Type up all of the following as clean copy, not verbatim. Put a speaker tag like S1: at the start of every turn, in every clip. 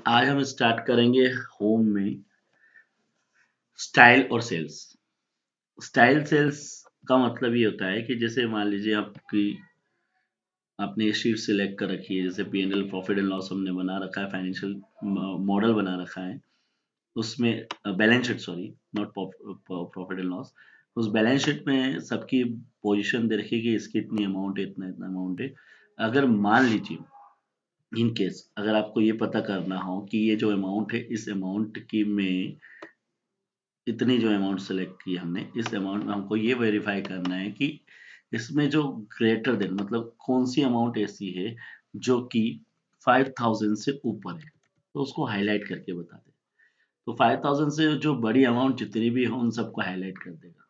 S1: आज हम स्टार्ट करेंगे होम में स्टाइल और सेल्स। स्टाइल सेल्स का मतलब ये होता है कि जैसे मान लीजिए आपने शीट सिलेक्ट कर रखी है, जैसे P&L प्रॉफिट एंड लॉस हमने बना रखा है, फाइनेंशियल मॉडल बना रखा है, उसमें balance sheet, sorry not profit and loss. उस बैलेंस शीट में सबकी पोजीशन दे रखी है कि इसकी इतनी अमाउंट है, इतना इतना अमाउंट है। अगर मान लीजिए इन केस अगर आपको ये पता करना हो कि ये जो अमाउंट है, इस अमाउंट की में इतनी जो अमाउंट सेलेक्ट की हमने, इस अमाउंट में हमको ये वेरीफाई करना है कि इसमें जो ग्रेटर देन मतलब कौन सी अमाउंट ऐसी है जो कि 5000 से ऊपर है, तो उसको हाईलाइट करके बता दे। तो 5000 से जो बड़ी अमाउंट जितनी भी हो उन सबको हाईलाइट कर देगा।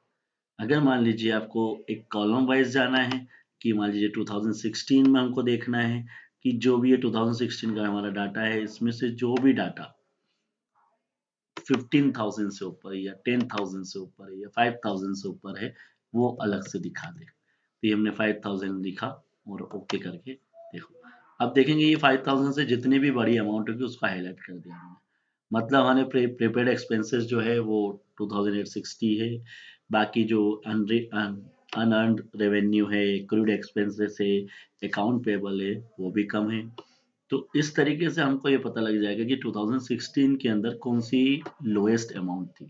S1: अगर मान लीजिए आपको एक कॉलम वाइज जाना है कि मान लीजिए 2016 में हमको देखना है कि जो भी ये 2016 का हमारा डाटा है, इसमें से जो भी डाटा 15,000 से ऊपर या 10,000 से ऊपर है या 5,000 से ऊपर है, वो अलग से दिखा दे। तो ये हमने 5,000 लिखा और ओके करके देखो। अब देखेंगे ये 5,000 से जितनी भी बड़ी अमाउंट होगी उसको हाईलाइट कर दिया हमने। मतलब हमारे प्रीपेड एक्सपेंसेस जो है वो 2860 है। बाकी जो अनअर्न्ड रेवेन्यू है, एक्रूड एक्सपेंसेस है, अकाउंट पेबल है, वो भी कम है। तो इस तरीके से हमको ये पता लग जाएगा कि 2016 के अंदर कौन सी लोएस्ट अमाउंट थी।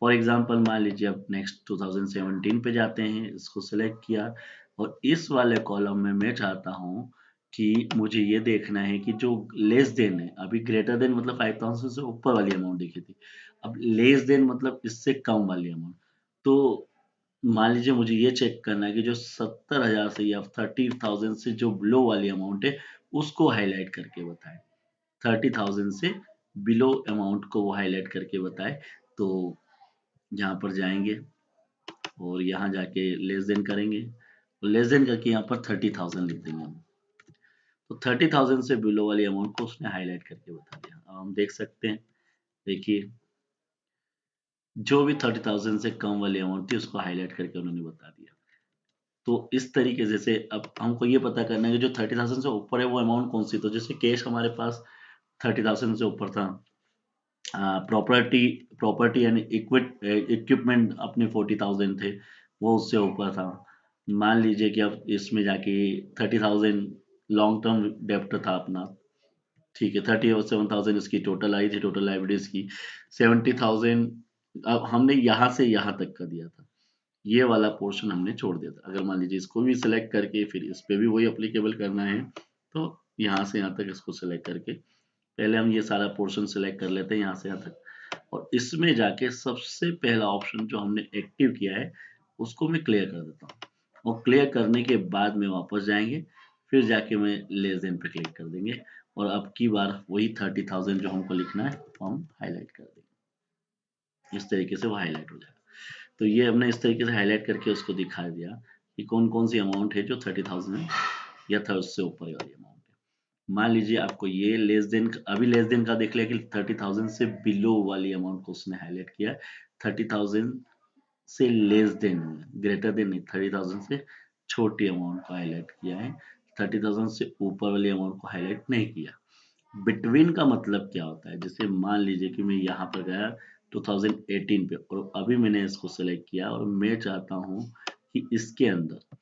S1: फॉर एग्जांपल मान लीजिए अब नेक्स्ट 2017 पे जाते हैं, इसको सिलेक्ट किया और इस वाले कॉलम में मैं चाहता हूँ कि मुझे ये देखना है कि जो लेस देन है, अभी ग्रेटर देन मतलब 5000 से ऊपर वाली अमाउंट दिखी थी, अब लेस देन मतलब इससे कम वाली अमाउंट। तो मान लीजिए मुझे ये चेक करना है कि जो 70,000 से या 30,000 से जो बिलो वाली अमाउंट है उसको हाईलाइट करके बताएं। 30,000 से बिलो अमाउंट को वो हाईलाइट करके बताए। तो यहाँ पर जाएंगे और यहाँ जाके लेस देन करेंगे, तो लेस देन करके यहाँ पर 30,000 लिख देंगे हम। तो 30,000 से बिलो वाली अमाउंट को उसने हाईलाइट करके बता दिया। अब हम देख सकते हैं, देखिए जो भी 30,000 से कम वाली अमाउंट थी उसको हाईलाइट करके उन्होंने बता दिया। तो इस तरीके से अब हमको ये पता करना है कि जो 30,000 से ऊपर है वो अमाउंट कौन सी। तो जैसे कैश हमारे पास 30,000 से ऊपर था, प्रॉपर्टी प्रॉपर्टी यानी इक्विपमेंट अपने 40,000 थे, वो उससे ऊपर था। मान लीजिए कि अब इसमें जाके 30,000 लॉन्ग टर्म डेप्ट था अपना, ठीक है, 37,000 इसकी टोटल आई थी, टोटल लाइबिलिटीज की 70,000। अब हमने यहाँ से यहाँ तक का दिया था, ये वाला पोर्शन हमने छोड़ दिया था। अगर मान लीजिए इसको भी सिलेक्ट करके फिर इस पे भी वही अप्लीकेबल करना है, तो यहाँ से यहाँ तक इसको सिलेक्ट करके पहले हम ये सारा पोर्शन सिलेक्ट कर लेते हैं यहाँ से यहाँ तक, और इसमें जाके सबसे पहला ऑप्शन जो हमने एक्टिव किया है उसको मैं क्लियर कर देता हूँ, और क्लियर करने के बाद में वापस जाएंगे, फिर जाके मैं लेस देन पे क्लिक कर देंगे, और अब की बार वही 30,000 जो हमको लिखना है वो हम हाईलाइट कर देंगे। इस तरीके से वो हाईलाइट हो जाएगा। तो ये हमने इस तरीके से हाईलाइट करके उसको दिखा दिया कि कौन कौन सी अमाउंट है जो 30,000 या था उससे ऊपर वाली अमाउंट है। मान लीजिए आपको ये लेस देन, अभी लेस देन का देख लिया कि 30,000 से बिलो वाली अमाउंट को उसने हाईलाइट किया, 30,000 से लेस देन, ग्रेटर देन नहीं, 30,000 से छोटी अमाउंट को हाईलाइट किया है, 30,000 से ऊपर वाली अमाउंट को हाईलाइट नहीं किया। बिटवीन का मतलब क्या होता है, जैसे मान लीजिए कि मैं यहाँ पर गया 2018 पे और अभी मैंने इसको सेलेक्ट किया और मैं चाहता हूँ कि इसके अंदर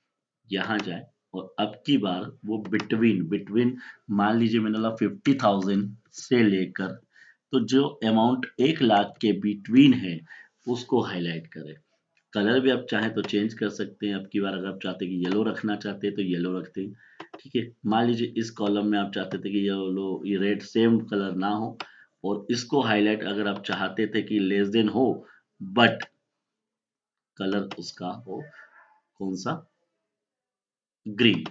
S1: यहाँ जाए, और अब की बार वो बिटवीन बिटवीन मान लीजिए मैंने बोला 50,000 से लेकर, तो जो अमाउंट 1 लाख के बिटवीन है उसको हाईलाइट करे। कलर भी आप चाहें तो चेंज कर सकते हैं। अब की बार अगर आप चाहते हैं कि येलो रखना चाहते हैं तो येलो रखते हैं, ठीक है। मान लीजिए इस कॉलम में आप चाहते थे कि येलो ये रेड सेम कलर ना हो, और इसको हाईलाइट अगर आप चाहते थे कि लेस देन हो बट कलर उसका हो कौन सा, ग्रीन,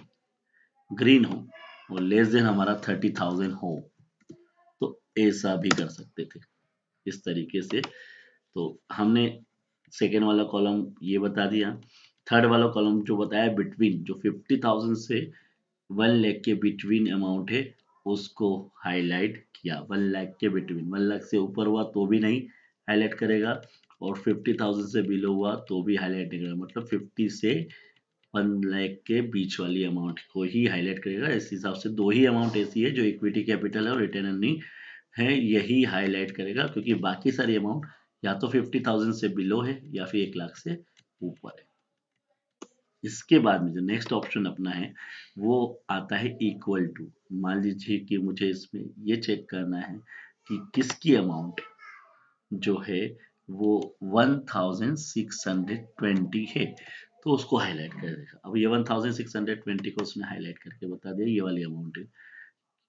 S1: ग्रीन हो, और लेस देन हमारा 30,000 हो, तो ऐसा भी कर सकते थे इस तरीके से। तो हमने सेकेंड वाला कॉलम ये बता दिया। थर्ड वाला कॉलम जो बताया बिटवीन, जो 50,000 से 1 लाख के बिटवीन अमाउंट है उसको हाईलाइट किया। 1 लाख के बिटवीन, 1 लाख से ऊपर हुआ तो भी नहीं हाईलाइट करेगा, और 50,000 से बिलो हुआ तो भी हाईलाइट नहीं करेगा। मतलब 50 से 1 लाख के बीच वाली अमाउंट को ही हाईलाइट करेगा। इस हिसाब से 2 ही अमाउंट ऐसी है जो इक्विटी कैपिटल है और रिटेन अर्निंग है, यही हाईलाइट करेगा, क्योंकि बाकी सारी अमाउंट या तो 50,000 से बिलो है या फिर 1 लाख से ऊपर है। इसके बाद में जो नेक्स्ट ऑप्शन अपना है वो आता है इक्वल टू। मान लीजिए कि मुझे इसमें ये चेक करना है कि किसकी अमाउंट जो है वो 1620 है, तो उसको हाईलाइट कर देगा। अब ये 1620 को उसने हाईलाइट करके बता दिया ये वाली अमाउंट है।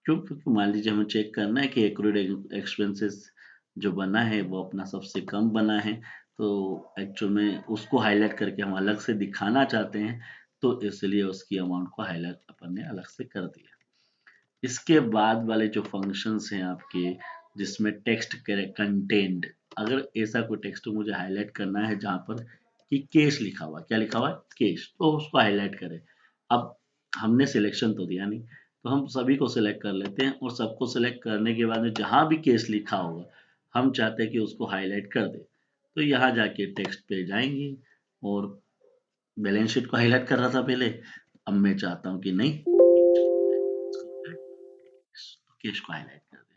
S1: क्यों? क्योंकि मान लीजिए हमें चेक करना है कि एक्रूड एक्सपेंसेस जो बना है वो अपना सबसे कम बना है, तो एक्चुअल में उसको हाईलाइट करके हम अलग से दिखाना चाहते हैं, तो इसलिए उसकी अमाउंट को हाईलाइट अपन ने अलग से कर दिया। इसके बाद वाले जो फंक्शंस हैं आपके, जिसमें टेक्स्ट कंटेंट, अगर ऐसा कोई टेक्स्ट मुझे हाईलाइट करना है जहां पर कि केस लिखा हुआ, क्या लिखा हुआ है, केस, तो उसको हाईलाइट करें। अब हमने सिलेक्शन तो दिया नहीं, तो हम सभी को सिलेक्ट कर लेते हैं, और सबको सिलेक्ट करने के बाद में जहां भी केस लिखा होगा हम चाहते हैं कि उसको हाईलाइट कर दे, तो यहाँ जाके टेक्स्ट पे जाएंगे, और बैलेंस शीट को हाईलाइट कर रहा था पहले, अब मैं चाहता हूँ कि नहीं, केस को हाईलाइट कर दें।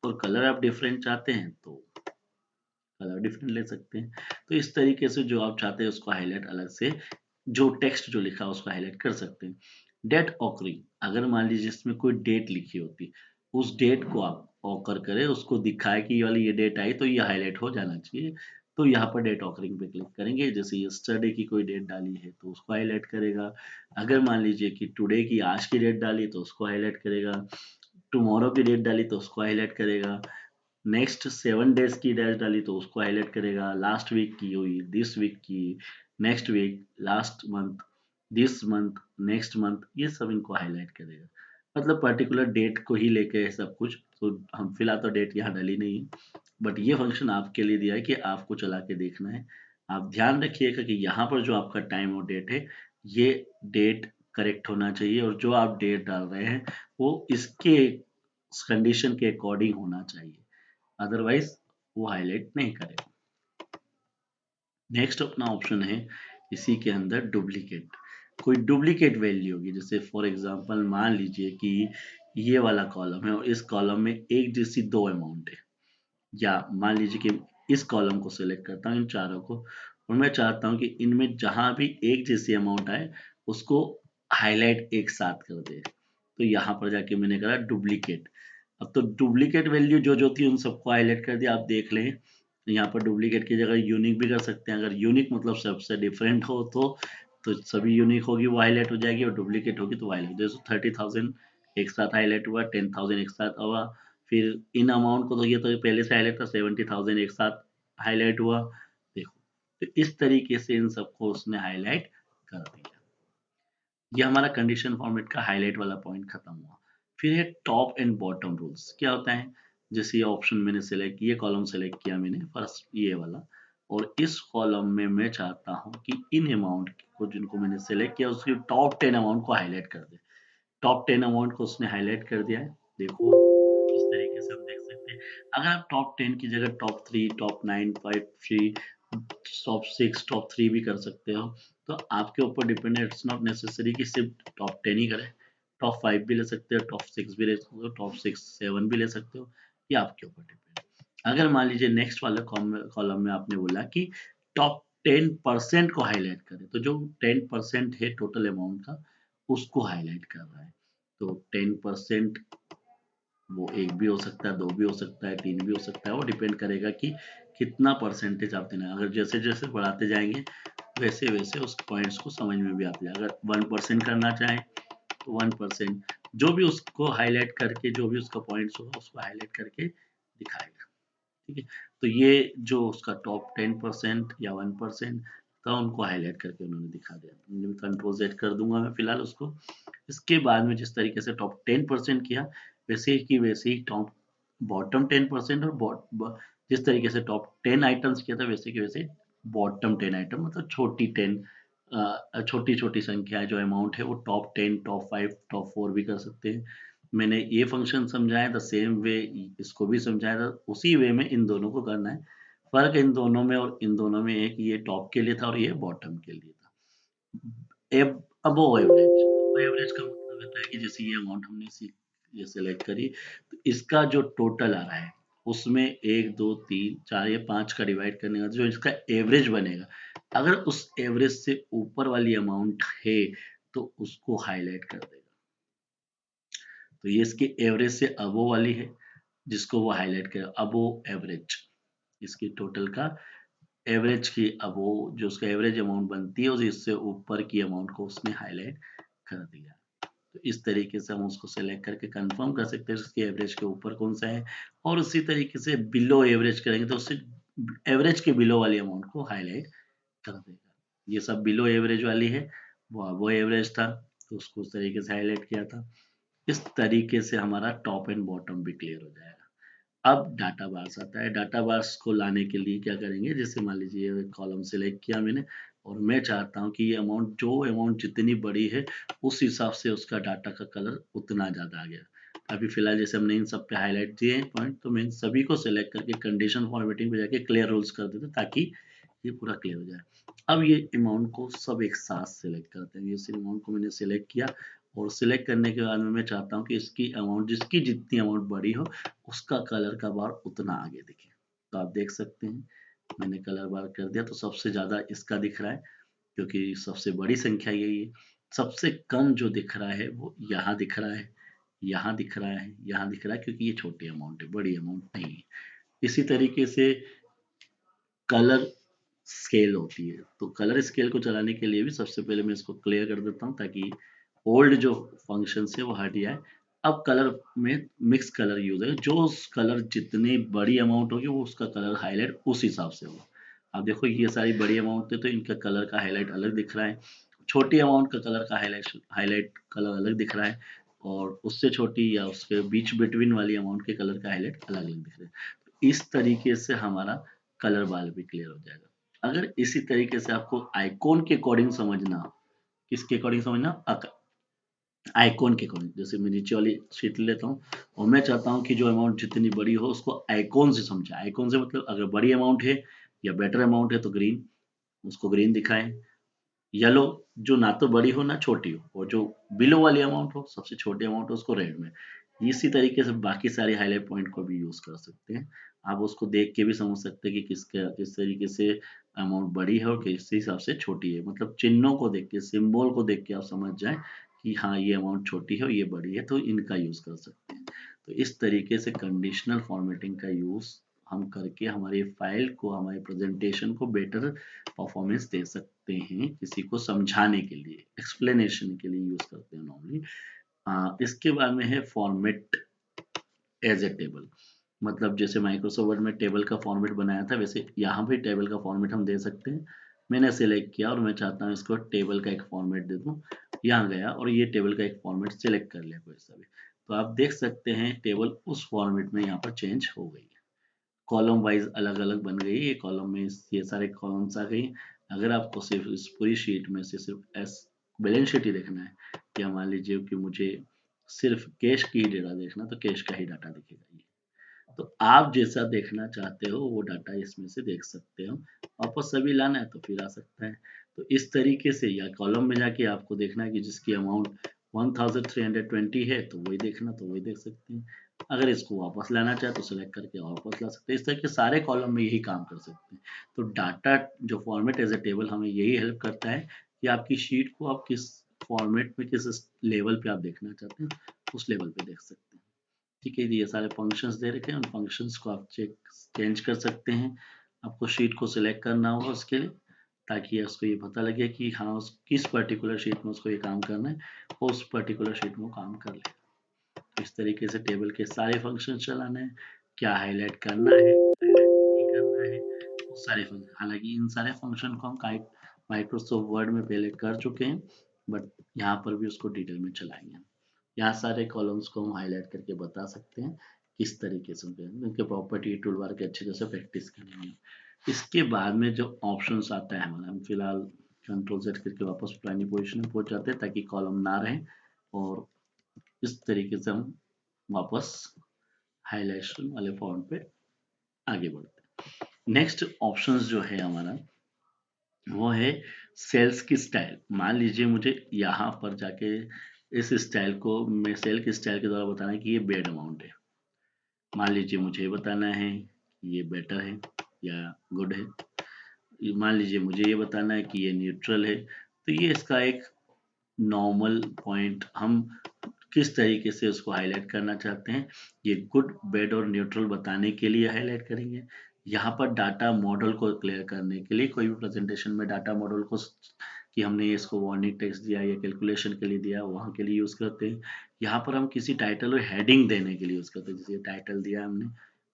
S1: और कलर आप डिफरेंट चाहते हैं तो कलर डिफरेंट ले सकते हैं। तो इस तरीके से जो आप चाहते हैं उसको हाईलाइट अलग से, जो टेक्स्ट जो लिखा है उसको हाईलाइट कर सकते हैं। डेट ऑकरिंग, अगर मान लीजिए इसमें कोई डेट लिखी होती, उस डेट को आप ऑकर करें, उसको दिखाए कि ये वाली ये डेट आई तो ये हाईलाइट हो जाना चाहिए, तो यहाँ पर डेट ऑकरिंग पे क्लिक करेंगे। जैसे यस्टरडे की कोई डेट डाली है तो उसको हाईलाइट करेगा। अगर मान लीजिए कि टुडे की, आज की डेट डाली तो उसको हाईलाइट करेगा। टुमारो की डेट डाली तो उसको हाईलाइट करेगा। नेक्स्ट 7 डेज की डैश डाली तो उसको हाईलाइट करेगा। लास्ट वीक की हुई, दिस वीक की, next week, last month, this month, next month, ये सब इनको हाईलाइट करेगा। मतलब पर्टिकुलर डेट को ही लेके है सब कुछ। तो हम फिलहाल तो डेट यहाँ डाली नहीं है, बट ये फंक्शन आपके लिए दिया है कि आपको चला के देखना है। आप ध्यान रखिएगा कि यहाँ पर जो आपका टाइम और डेट है, ये डेट करेक्ट होना चाहिए, और जो आप डेट डाल रहे हैं वो इसके कंडीशन के अकॉर्डिंग होना चाहिए, अदरवाइज वो हाईलाइट नहीं करेगा। नेक्स्ट अपना ऑप्शन है इसी के अंदर डुप्लीकेट। कोई डुप्लीकेट वैल्यू होगी, जैसे फॉर एग्जांपल मान लीजिए कि ये वाला कॉलम है और इस कॉलम में एक जैसी 2 अमाउंट है, या मान लीजिए कि इस कॉलम को सिलेक्ट करता हूँ, इन चारों को, और मैं चाहता हूँ कि इनमें जहां भी एक जैसी अमाउंट आए उसको हाईलाइट एक साथ कर दे, तो यहाँ पर जाके मैंने करा डुप्लीकेट। अब तो डुप्लीकेट वैल्यू जो जो थी उन सबको हाईलाइट कर दिया। आप देख लें यहाँ पर डुप्लीकेट की जगह यूनिक भी कर सकते हैं। अगर यूनिक मतलब सबसे डिफरेंट हो तो सभी यूनिक होगी वो हाईलाइट हो जाएगी, और डुप्लीकेट होगी तो हाईलाइट। जैसे 30,000 एक साथ हाईलाइट हुआ, 10,000 एक साथ हुआ, फिर इन अमाउंट को तो ये तो पहले से हाईलाइट था, 70,000 एक साथ हाईलाइट हुआ। देखो, तो इस तरीके से इन सबको उसने हाईलाइट कर दिया। ये हमारा कंडीशन फॉर्मेट का हाईलाइट वाला पॉइंट खत्म हुआ। फिर है टॉप एंड बॉटम रूल्स। क्या होता है, जैसे ये ऑप्शन मैंने सेलेक्ट, ये कॉलम सेलेक्ट किया मैंने फर्स्ट ये वाला, और इस कॉलम में मैं चाहता हूँ कि इन अमाउंट को जिनको मैंने सेलेक्ट किया उसकी टॉप 10 अमाउंट को हाईलाइट कर दे। टॉप 10 अमाउंट को उसने हाईलाइट कर दिया है। देखो इस तरीके से हम देख सकते हैं। अगर आप टॉप 10 की जगह top 3, top 9, top 3, top 6, top 3 भी कर सकते हो, तो आपके ऊपर डिपेंड है। इट्स नॉट नेसेसरी कि सिर्फ टॉप 10 ही करें, टॉप 5 भी ले सकते हो, टॉप 6 भी ले सकते हो, टॉप 6 7 भी ले सकते हो, ये आपके ऊपर डिपेंड है। अगर मान लीजिए नेक्स्ट वाले कॉलम में आपने बोला कि टॉप 10% को हाईलाइट करें, तो जो 10% है टोटल अमाउंट का उसको हाईलाइट कर रहा है, तो 10% वो 1 भी हो सकता है, 2 भी हो सकता है, 3 भी हो सकता है, वो डिपेंड करेगा कि कितना परसेंटेज आप देना है। अगर जैसे-जैसे बढ़ाते जाएँगे, वैसे-वैसे उस पॉइंट्स को समझ में भी आता जाएगा। अगर 1% करना चाहें, तो 1% जो भी उसको हाइलाइट करके, जो भी उसका पॉइंट्स होगा, उसको हाइलाइट करके दिखाएगा। ठीक है? तो ये जो उसका टॉप 10% या 1% था, उनको हाइलाइट करके उन्होंने दिखा दिया। कंट्रोल Z कर दूँगा मैं फिलहाल उसको। इसके बाद में जिस तरीके से टॉप 10% किया, वैसे की वैसे ही टॉप बॉटम 10% और जिस तरीके से टॉप 10 आइटम्स किया था, वैसे के वैसे बॉटम 10 आइटम, मतलब छोटी 10 छोटी-छोटी संख्याएँ जो अमाउंट है वो टॉप 10, टॉप 5, टॉप 4 भी कर सकते हैं। मैंने ये फंक्शन समझाया द सेम वे, इसको भी समझाया था उसी वे में, इन दोनों को करना है। फ़र्क इन दोनों में और इन दोनों में है कि ये टॉप के लिए था और ये बॉटम के लिए था। अब अबोव एवरेज। अबोव एवरेज का मतलब होता है कि जैसे ये अमाउंट हमने ये सेलेक्ट करी, तो इसका जो टोटल आ रहा है उसमें 1 2 3 4 या 5 का डिवाइड करने का जो इसका एवरेज बनेगा, अगर उस एवरेज से ऊपर वाली अमाउंट है तो उसको हाईलाइट कर देगा। तो ये इसके एवरेज से अबोव वाली है जिसको वो हाईलाइट करेगा, अबोव एवरेज। इसकी टोटल का एवरेज की अबोव जो उसका एवरेज अमाउंट बनती है, उसे इससे ऊपर की अमाउंट को उसने हाईलाइट कर दिया। तो इस तरीके से हम उसको सेलेक्ट करके कंफर्म कर सकते हैं उसके एवरेज के ऊपर कौन सा है, और उसी तरीके से बिलो एवरेज करेंगे तो उससे एवरेज के बिलो वाली अमाउंट को हाईलाइट कर देगा। ये सब बिलो एवरेज वाली है, वो एवरेज था तो उसको उस तरीके से हाईलाइट किया था। इस तरीके से हमारा टॉप एंड बॉटम भी क्लियर हो जाएगा। अब डाटा बार्स आता है। डाटा बार्स को लाने के लिए क्या करेंगे, जैसे मान लीजिए कॉलम सेलेक्ट किया मैंने और मैं चाहता हूँ कि ये अमाउंट जो अमाउंट जितनी बड़ी है उस हिसाब से उसका डाटा का कलर उतना ज़्यादा आ गया। अभी फिलहाल जैसे हमने इन सब पे हाईलाइट दिए हैं पॉइंट, तो मैं इन सभी को सिलेक्ट करके कंडीशन फॉर्मेटिंग पे जाके क्लियर रूल्स कर देते ताकि ये पूरा क्लियर हो जाए। अब ये अमाउंट को सब एक साथ सेलेक्ट करते हैं। ये अमाउंट को मैंने सेलेक्ट किया और सिलेक्ट करने के बाद में मैं चाहता हूँ कि इसकी अमाउंट जिसकी जितनी अमाउंट बड़ी हो उसका कलर का बार उतना आगे दिखे। तो आप देख सकते हैं मैंने कलर बार कर दिया तो सबसे ज़्यादा इसका दिख रहा है क्योंकि सबसे बड़ी संख्या यही है। सबसे कम जो दिख रहा है वो यहाँ दिख रहा है, यहाँ दिख रहा है, यहाँ दिख रहा है क्योंकि ये छोटी अमाउंट है, बड़ी अमाउंट नहीं है। इसी तरीके से कलर स्केल होती है, तो कलर स्केल को चलाने के लिए भी सबसे पहले मैं इसको क्लियर कर देता हूँ ताकि ओल्ड जो फंक्शन है वो हट जाए। अब कलर में मिक्स कलर यूज है, जो कलर जितनी बड़ी अमाउंट होगी वो उसका कलर हाईलाइट उस हिसाब से होगा। अब देखो ये सारी बड़ी अमाउंट है तो इनका कलर का हाईलाइट अलग दिख रहा है, छोटी अमाउंट का कलर का हाईलाइट कलर अलग दिख रहा है, और उससे छोटी या उसके बीच बिटवीन वाली अमाउंट के कलर का हाईलाइट अलग अलग दिख रहा है। तो इस तरीके से हमारा कलर बार भी क्लियर हो जाएगा। अगर इसी तरीके से आपको आइकॉन के अकॉर्डिंग समझना हो, किसके अकॉर्डिंग समझना, आइकॉन के अकॉर्डिंग, जैसे मैं नीचे वाली शीट लेता हूँ और मैं चाहता हूँ कि जो अमाउंट जितनी बड़ी हो उसको आइकॉन से समझे। आइकॉन से मतलब अगर बड़ी अमाउंट है या बेटर अमाउंट है तो ग्रीन, उसको ग्रीन दिखाएं। येलो जो ना तो बड़ी हो ना छोटी हो, और जो बिलो वाली अमाउंट हो सबसे छोटी अमाउंट हो उसको रेड में। इसी तरीके से बाकी सारे हाईलाइट पॉइंट को भी यूज कर सकते हैं। आप उसको देख के भी समझ सकते हैं कि किस तरीके से अमाउंट बड़ी है और किस हिसाब से छोटी है, मतलब चिन्हों को देख के, सिंबल को देख के आप समझ जाएं कि हाँ ये अमाउंट छोटी है और ये बड़ी है, तो इनका यूज कर सकते हैं। तो इस तरीके से कंडीशनल फॉर्मेटिंग का यूज हम करके हमारी फाइल को, हमारी प्रेजेंटेशन को बेटर परफॉर्मेंस दे सकते हैं, किसी को समझाने के लिए, एक्सप्लेनेशन के लिए यूज करते हैं नॉर्मली। इसके बाद में है फॉर्मेट एज ए टेबल। मतलब जैसे माइक्रोसॉफ्ट वर्ड में टेबल का फॉर्मेट बनाया था वैसे यहाँ भी टेबल का फॉर्मेट हम दे सकते हैं। मैंने सेलेक्ट किया और मैं चाहता हूँ इसको टेबल का एक फॉर्मेट दे दूँ, यहाँ गया और ये टेबल का एक फॉर्मेट सिलेक्ट कर लिया कोई सा भी। तो आप देख सकते हैं टेबल उस फॉर्मेट में यहाँ पर चेंज हो गई है, कॉलम वाइज अलग अलग बन गई। ये कॉलम में ये सारे कॉलम्स आ गई। अगर आपको सिर्फ इस पूरी शीट में से सिर्फ एस बैलेंस शीट ही देखना है, या मान लीजिए कि मुझे सिर्फ कैश की ही डेटा देखना, तो कैश का ही डाटा दिखेगा ये। तो आप जैसा देखना चाहते हो वो डाटा इसमें से देख सकते हो। वापस सभी लाना है तो फिर आ सकता है। तो इस तरीके से, या कॉलम में जाके आपको देखना है कि जिसकी अमाउंट 1320 है तो वही देखना, तो वही देख सकते हैं। अगर इसको वापस लाना चाहे तो सिलेक्ट करके वापस ला सकते हैं। इस तरह के सारे कॉलम में यही काम कर सकते हैं। तो डाटा जो फॉर्मेट एज ए टेबल हमें यही हेल्प करता है कि आपकी शीट को आप किस फॉर्मेट में, किस लेवल पे आप देखना चाहते हैं उस लेवल पे देख सकते हैं। ठीक है, ये सारे फंक्शंस दे रखे हैं, उन फंक्शंस को आप चेंज कर सकते हैं। आपको शीट को सिलेक्ट करना होगा उसके लिए, ताकि उसको ये पता लगे कि हाँ उस किस पर्टिकुलर शीट में उसको ये काम करना है और उस पर्टिकुलर शीट में काम कर ले। इस तरीके से टेबल के सारे फंक्शन चलाने हैं, क्या हाईलाइट करना है, हाईलाइट नहीं करना है, वो सारे फंक्शन। हालांकि इन सारे फंक्शन को हम माइक्रोसॉफ्ट वर्ड में पहले कर चुके हैं, बट यहाँ पर भी उसको डिटेल में चलाएंगे। यहाँ सारे कॉलम्स को हम हाईलाइट करके बता सकते हैं किस तरीके से उनके प्रॉपर्टी टूल बार के अच्छे से प्रैक्टिस करनी है। इसके बाद में जो ऑप्शंस आता है हमारा, हम फिलहाल कंट्रोल सेट करके वापस पुरानी पोजीशन में पहुंच जाते हैं ताकि कॉलम ना रहे, और इस तरीके से हम वापस हाईलाइटेशन वाले फॉर्म पे आगे बढ़ते हैं। नेक्स्ट ऑप्शंस जो है हमारा वो है सेल्स की स्टाइल, मान लीजिए मुझे यहाँ पर जाके इस स्टाइल को मैं सेल की स्टाइल के द्वारा बताना है कि ये बैड अमाउंट है। मान लीजिए मुझे ये बताना है कि ये बेटर है या गुड है। मान लीजिए मुझे ये बताना है कि ये न्यूट्रल है। तो ये इसका एक नॉर्मल पॉइंट हम किस तरीके से उसको हाईलाइट करना चाहते हैं, ये गुड, बैड और न्यूट्रल बताने के लिए हाईलाइट करेंगे। यहाँ पर डाटा मॉडल को क्लियर करने के लिए कोई भी प्रेजेंटेशन में डाटा मॉडल को कि हमने इसको वार्निंग टेक्स्ट दिया या कैलकुलेशन के लिए दिया, वहाँ के लिए यूज़ करते हैं। यहाँ पर हम किसी टाइटल और हेडिंग देने के लिए यूज़ करते हैं। जैसे टाइटल दिया हमने,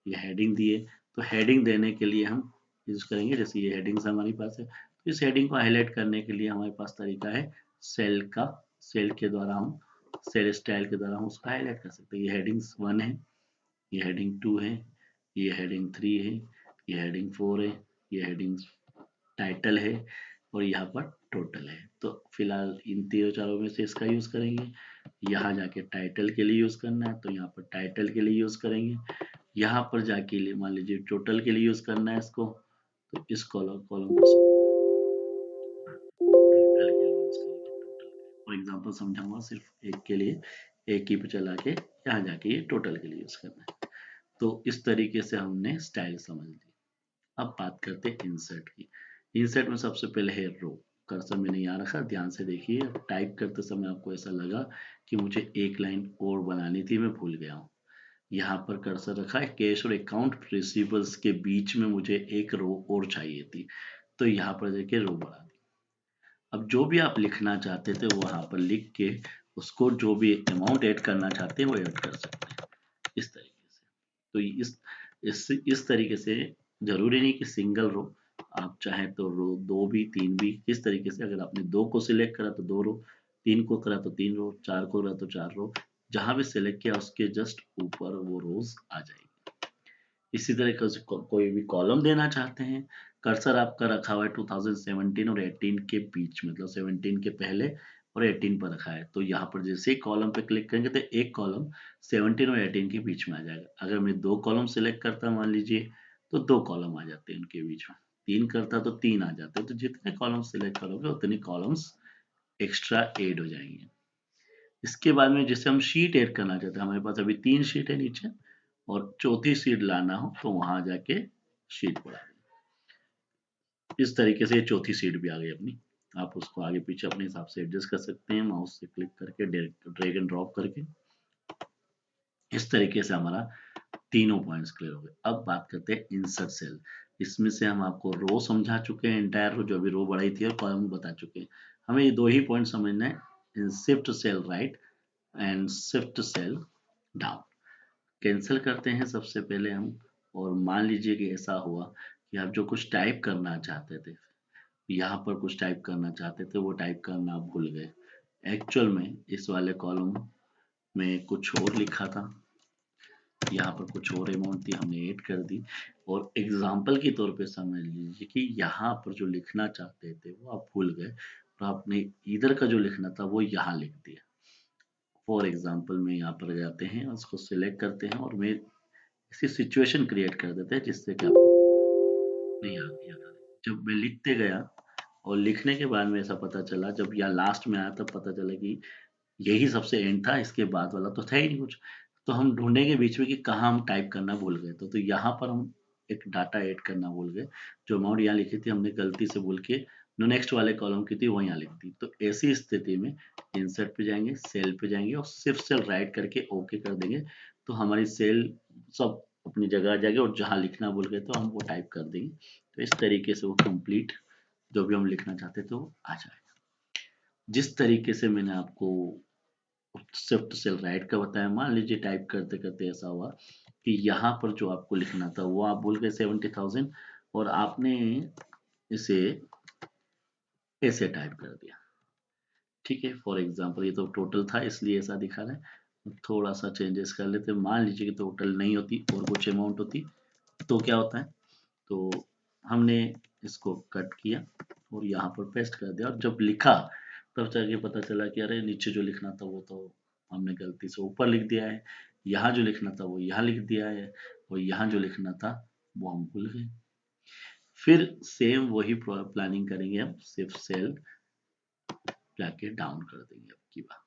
S1: ये हेडिंग दिए, तो हेडिंग देने के लिए हम यूज़ करेंगे। जैसे ये हेडिंग्स हमारे पास है, तो इस हेडिंग को हाईलाइट करने के लिए हमारे पास तरीका है सेल का। सेल के द्वारा हम सेल स्टाइल के द्वारा हम उसको हाईलाइट कर सकते हैं। ये हेडिंग्स 1 है, ये हेडिंग 2 है, ये हेडिंग 3 है, ये हेडिंग 4 है, ये हेडिंग टाइटल है और यहाँ पर टोटल है। तो फिलहाल इन तीनों चारों में से इसका यूज़ करेंगे। यहाँ जाके टाइटल के लिए यूज़ करना है तो यहाँ पर टाइटल के लिए यूज़ करेंगे। यहाँ पर जाके मान लीजिए टोटल के लिए यूज़ करना है इसको, तो इस कॉलम कॉलम को टोटल के लिए यूज़ करेंगे। टोटल फॉर एग्जांपल समझाऊंगा सिर्फ एक के लिए, एक ही पे चला के यहाँ जाके ये टोटल के लिए यूज़ करना है। तो इस तरीके से हमने स्टाइल समझ ली। अब बात करते हैं इंसर्ट की। इंसर्ट में सबसे पहले है रो। कर्सर मैंने यहाँ रखा, ध्यान से देखिए। टाइप करते समय आपको ऐसा लगा कि मुझे एक लाइन और बनानी थी, मैं भूल गया हूँ। यहाँ पर कर्सर रखा है, कैश और अकाउंट रिसीवेबल्स के बीच में मुझे एक रो और चाहिए थी, तो यहाँ पर देखिए रो बढ़ा दी। अब जो भी आप लिखना चाहते थे वो वहाँ पर लिख के उसको जो भी अमाउंट ऐड करना चाहते हैं वो ऐड कर सकते हैं इस तरीके से। तो इस तरीके से जरूरी नहीं कि सिंगल रो, आप चाहें तो रो 2 भी 3 भी, किस तरीके से अगर आपने 2 को सिलेक्ट करा तो 2 रो, 3 को करा तो 3 रो, 4 को करा तो 4 रो, जहां भी सिलेक्ट किया उसके जस्ट ऊपर वो रोज आ जाएगी। इसी तरीके से कोई भी कॉलम देना चाहते हैं, कर्सर आपका रखा हुआ है 2017 और 18 के बीच, मतलब 17 के पहले और 18 पर रखा है। तो यहाँ पर जैसे ही कॉलम पे क्लिक करेंगे तो एक कॉलम 17 और 18 के बीच में आ जाएगा। अगर मैं 2 कॉलम सिलेक्ट करता मान लीजिए तो 2 कॉलम आ जाते हैं उनके बीच में, 3 करता तो 3 आ जाते हैं। तो जितने कॉलम सिलेक्ट करोगे उतने कॉलम्स एक्स्ट्रा ऐड हो जाएंगे। इसके बाद में जैसे हम शीट ऐड करना चाहते हैं, हमारे पास अभी 3 शीट है नीचे और चौथी शीट लाना हो तो वहां जाके शीट बढ़ा दें। इस तरीके से ये चौथी शीट भी आ गई अपनी। आप उसको आगे पीछे अपने हिसाब से एडजस्ट कर सकते हैं माउस से क्लिक करके, ड्रैग एंड ड्रॉप करके। इस तरीके से हमारा तीनों पॉइंट्स क्लियर हो गए। अब बात करते हैं इंसर्ट सेल। इसमें से हम आपको रो समझा चुके हैं, एंटायर रो जो अभी रो बढ़ाई थी, और कॉलम बता चुके हैं। हमें ये 2 ही पॉइंट समझना है, shift cell right and shift cell down. Cancel करते हैं सबसे पहले हम, और मान लीजिए कि ऐसा हुआ कि आप जो कुछ टाइप करना चाहते थे, यहाँ पर कुछ टाइप करना चाहते थे, वो टाइप करना आप भूल गए। एक्चुअल में इस वाले कॉलम में कुछ और लिखा था, यहाँ पर कुछ और अमाउंट थी, हमने ऐड कर दी। और एग्जाम्पल के तौर पे समझ लीजिए कि यहाँ पर जो लिखना चाहते थे वो आप भूल गए और आपने इधर का जो लिखना था वो यहाँ लिख दिया। फॉर एग्जाम्पल में यहाँ पर जाते हैं, उसको सिलेक्ट करते हैं और मैं ऐसी सिचुएशन क्रिएट कर देते हैं जिससे कि आपको नहीं याद आ। जब मैं लिखते गया और लिखने के बाद में ऐसा पता चला, जब यहाँ लास्ट में आया तब पता चला कि यही सबसे एंड था, इसके बाद वाला तो था ही नहीं कुछ। तो हम ढूंढेंगे बीच में कि कहाँ हम टाइप करना भूल गए। तो यहाँ पर हम एक डाटा ऐड करना भूल गए। जो अमाउंट यहाँ लिखी थी हमने गलती से भूल के जो नेक्स्ट वाले कॉलम की थी वो यहाँ लिख दी। तो ऐसी स्थिति में इंसर्ट पे जाएंगे, सेल पे जाएंगे और सिर्फ सेल राइट करके ओके कर देंगे, तो हमारी सेल सब अपनी जगह आ जाएगी और जहाँ लिखना भूल गए तो हम वो टाइप कर देंगे। तो इस तरीके से वो कंप्लीट जो भी हम लिखना चाहते थे वो आ जाएगा। जिस तरीके से मैंने आपको शिफ्ट सेल राइट का बताया, मान लीजिए टाइप करते करते ऐसा हुआ कि यहाँ पर जो आपको लिखना था वो आप भूल गए 70,000 और आपने इसे ऐसे टाइप कर दिया। ठीक है, फॉर एग्जांपल ये तो टोटल था इसलिए ऐसा दिखा रहा है। थोड़ा सा चेंजेस कर लेते हैं, मान लीजिए कि टोटल नहीं होती और कुछ अमाउंट होती तो क्या होता है। तो हमने इसको कट किया और यहाँ पर पेस्ट कर दिया और जब लिखा तब जाके पता चला कि अरे नीचे जो लिखना था वो तो हमने गलती से ऊपर लिख दिया है, यहाँ जो लिखना था वो यहाँ लिख दिया है और यहाँ जो लिखना था वो हम भूल गए। फिर सेम वही प्लानिंग करेंगे, हम सिर्फ सेल जाके डाउन कर देंगे। अब की बार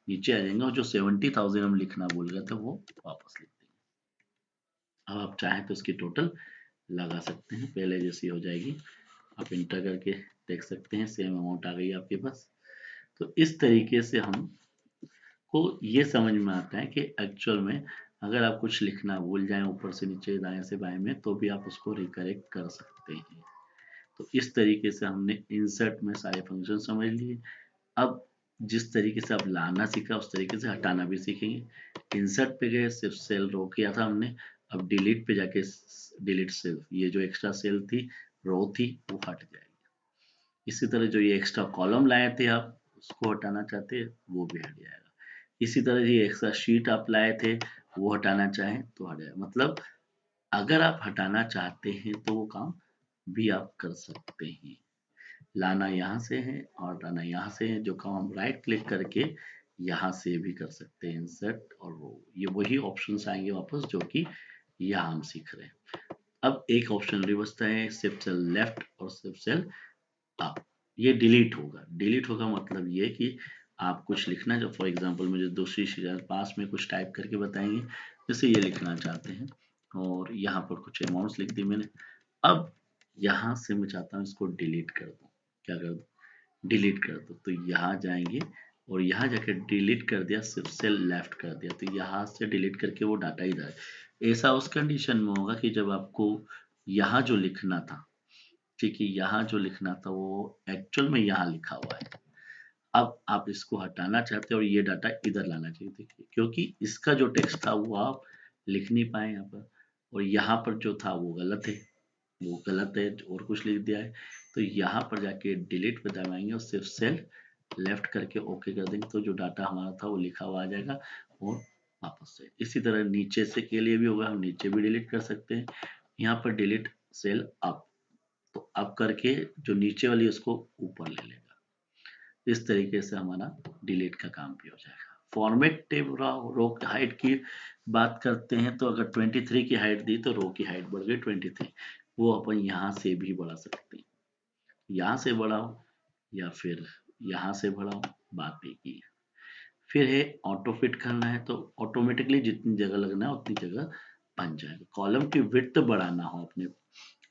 S1: नीचे आ जाएंगे और जो 70,000 हम लिखना भूल गए थे वो वापस लिख देंगे। अब आप चाहें तो इसकी टोटल लगा सकते हैं, पहले जैसी हो जाएगी। आप इंटर करके देख सकते हैं, सेम अमाउंट आ गई आपके पास। तो इस तरीके से हम को ये समझ में आता है कि एक्चुअल में अगर आप कुछ लिखना भूल जाएं ऊपर से नीचे दाएं से बाएं में, तो भी आप उसको रिकरेक्ट कर सकते हैं। तो इस तरीके से हमने इंसर्ट में सारे फंक्शन समझ लिए। अब जिस तरीके से आप लाना सीखा उस तरीके से हटाना भी सीखेंगे। इंसर्ट पे गए, सिर्फ सेल रो किया था हमने। अब डिलीट पे जाके डिलीट सेल, ये जो एक्स्ट्रा सेल थी, रो थी, वो हट जाएगी। इसी तरह जो ये एक्स्ट्रा कॉलम लाए थे आप, उसको हटाना चाहते हैं, वो भी हट जाएगा। इसी तरह ये एक्स्ट्रा शीट आप लाए थे, वो हटाना चाहें तो हट जाएगा। मतलब अगर आप हटाना चाहते हैं तो वो काम भी आप कर सकते हैं। लाना यहाँ से है और हटाना यहाँ से है, जो काम हम राइट क्लिक करके यहाँ से भी कर सकते हैं, इंसर्ट और रो। ये वही ऑप्शंस आएंगे वापस जो कि यहाँ हम सीख रहे हैं। अब एक ऑप्शन बचता है, शिफ्ट सेल लेफ्ट और शिफ्ट सेल अप। ये डिलीट होगा। डिलीट होगा मतलब ये कि आप कुछ लिखना, जो फॉर एग्जांपल मुझे दूसरी पास में कुछ टाइप करके बताएंगे, जैसे ये लिखना चाहते हैं और यहाँ पर कुछ अमाउंट्स लिख दी मैंने। अब यहाँ से मैं चाहता हूँ इसको डिलीट कर दूँ। क्या कर दूँ? डिलीट कर दो। तो यहाँ जाएंगे और यहाँ जाकर डिलीट कर दिया, सिर्फ सेल लेफ्ट कर दिया, तो यहाँ से डिलीट करके वो डाटा इधर है। ऐसा उस कंडीशन में होगा कि जब आपको यहाँ जो लिखना था, ठीक है, यहाँ जो लिखना था वो एक्चुअल में यहाँ लिखा हुआ है। अब आप इसको हटाना चाहते हैं और ये डाटा इधर लाना चाहिए, देखिए, क्योंकि इसका जो टेक्स्ट था वो आप लिख नहीं पाए यहाँ पर, और यहाँ पर जो था वो गलत है, वो गलत है और कुछ लिख दिया है। तो यहाँ पर जाके डिलीट पे दबाएंगे और सिर्फ सेल लेफ्ट करके ओके कर देंगे, तो जो डाटा हमारा था वो लिखा हुआ आ जाएगा और वापस से। इसी तरह नीचे से के लिए भी होगा, हम नीचे भी डिलीट कर सकते हैं। यहाँ पर डिलीट सेल अप, तो अप करके जो नीचे वाली उसको ऊपर ले लेगा। इस तरीके से हमारा डिलीट का काम भी हो जाएगा। फॉर्मेट टेब रो हाइट की बात करते हैं, तो अगर 23 की हाइट दी तो रो की हाइट बढ़ गई 23, वो अपन यहाँ से भी बढ़ा सकते हैं। यहाँ से बढ़ाओ या फिर यहाँ से बढ़ाओ, बात एक ही है। फिर है ऑटो फिट करना है, तो ऑटोमेटिकली जितनी जगह लगना है उतनी जगह बन जाएगा। कॉलम की विड्थ बढ़ाना हो अपने,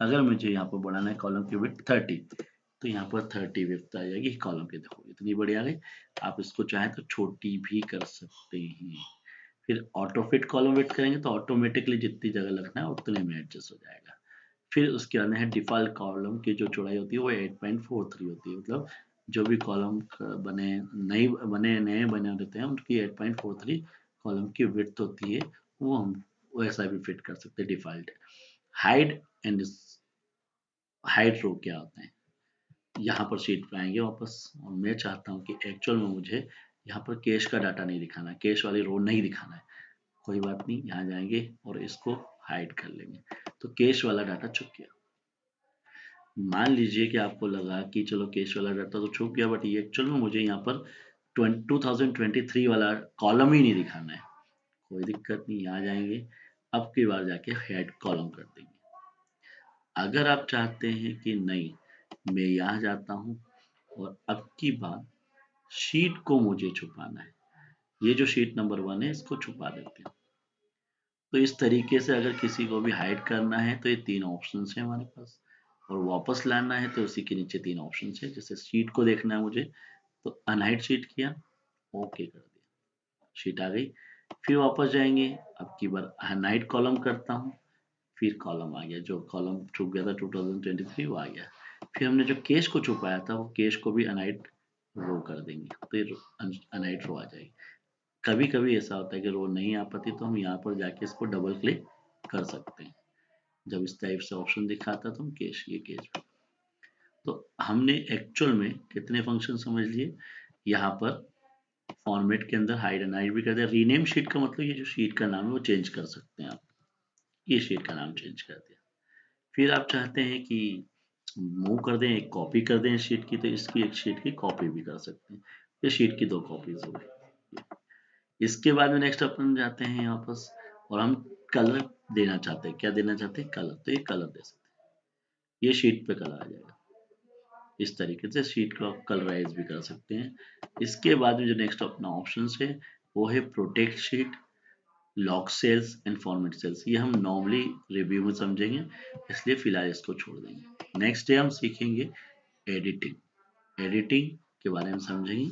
S1: अगर मुझे यहाँ पर बढ़ाना है कॉलम की विड्थ 30, तो यहाँ पर 30 विड्थ आ जाएगी कॉलम की। देखो इतनी बड़ी आ गई। आप इसको चाहें तो छोटी भी कर सकते हैं। फिर ऑटो फिट कॉलम विड्थ करेंगे तो ऑटोमेटिकली जितनी जगह लगना है उतने में एडजस्ट हो जाएगा। फिर उसके बाद है डिफॉल्ट कॉलम की जो चौड़ाई होती है वो 8.43 होती है। मतलब जो भी कॉलम बने नए बने रहते हैं उनकी 8.43 कॉलम की विड्थ होती है, वो हम वैसा भी फिट कर सकते हैं डिफॉल्ट। हाइड एंड हाइड रो क्या होता है, यहाँ पर शीट पे आएंगे वापस, और मैं चाहता हूँ कि एक्चुअल में मुझे यहाँ पर कैश का डाटा नहीं दिखाना है, कैश वाली रो नहीं दिखाना है। कोई बात नहीं, यहाँ जाएंगे और इसको हाइड कर लेंगे, तो कैश वाला डाटा छुप गया। मान लीजिए कि आपको लगा कि चलो कैश वाला डाटा तो छुप गया, बट ये एक्चुअल में मुझे यहाँ पर 2023 वाला कॉलम ही नहीं दिखाना है। कोई दिक्कत नहीं, यहाँ जाएंगे, अब की बार जाके हेड कॉलम कर देंगे। अगर आप चाहते हैं कि नहीं, मैं यहाँ जाता हूँ और अब की बार शीट को मुझे छुपाना है, ये जो शीट नंबर 1 है इसको छुपा देते हैं। तो इस तरीके से अगर किसी को भी हाइड करना है तो ये 3 ऑप्शंस है हमारे पास, और वापस लाना है तो उसी के नीचे 3 ऑप्शंस है। जैसे शीट को देखना है मुझे, तो अनहाइड शीट किया, ओके कर दिया, शीट आ गई। फिर वापस जाएंगे, अब की बार अनहाइड कॉलम करता हूँ, फिर कॉलम आ गया, जो कॉलम छुप गया था 2023 वो आ गया। फिर हमने जो केस को छुपाया था वो केस को भी अनहाइड रो कर देंगे, तो ये अनहाइड रो आ जाएगी। कभी कभी ऐसा होता है कि रो नहीं आ पाती, तो हम यहाँ पर जाके इसको डबल क्लिक कर सकते हैं। जब इस टाइप से ऑप्शन दिखाता तो हम कैश, ये कैश। तो हमने एक्चुअल में कितने फंक्शन समझ लिए। यहाँ पर फॉर्मेट के अंदर हाइड एंड हाइड भी कर दिया। रीनेम शीट का मतलब ये जो शीट का नाम है वो चेंज कर सकते हैं आप, ये शीट का नाम चेंज कर दिया। फिर आप चाहते हैं कि मूव कर दें, एक कॉपी कर दें शीट की, तो इसकी एक शीट की कॉपी भी कर सकते हैं। ये शीट की 2 कॉपीज हो गई। इसके बाद में नेक्स्ट अपन जाते हैं यहाँ पर, और हम कलर देना चाहते हैं। क्या देना चाहते हैं? कलर। तो ये कलर दे सकते हैं। ये शीट पे कलर आ जाएगा। इस तरीके से शीट को आप कलराइज भी कर सकते हैं। इसके बाद में जो नेक्स्ट अपना ऑप्शन है वो है protect sheet, lock cells and format cells. ये हम नॉर्मली रिव्यू में समझेंगे, इसलिए फिलहाल इसको छोड़ देंगे। नेक्स्ट डे हम सीखेंगे एडिटिंग। एडिटिंग के बारे में समझेंगे।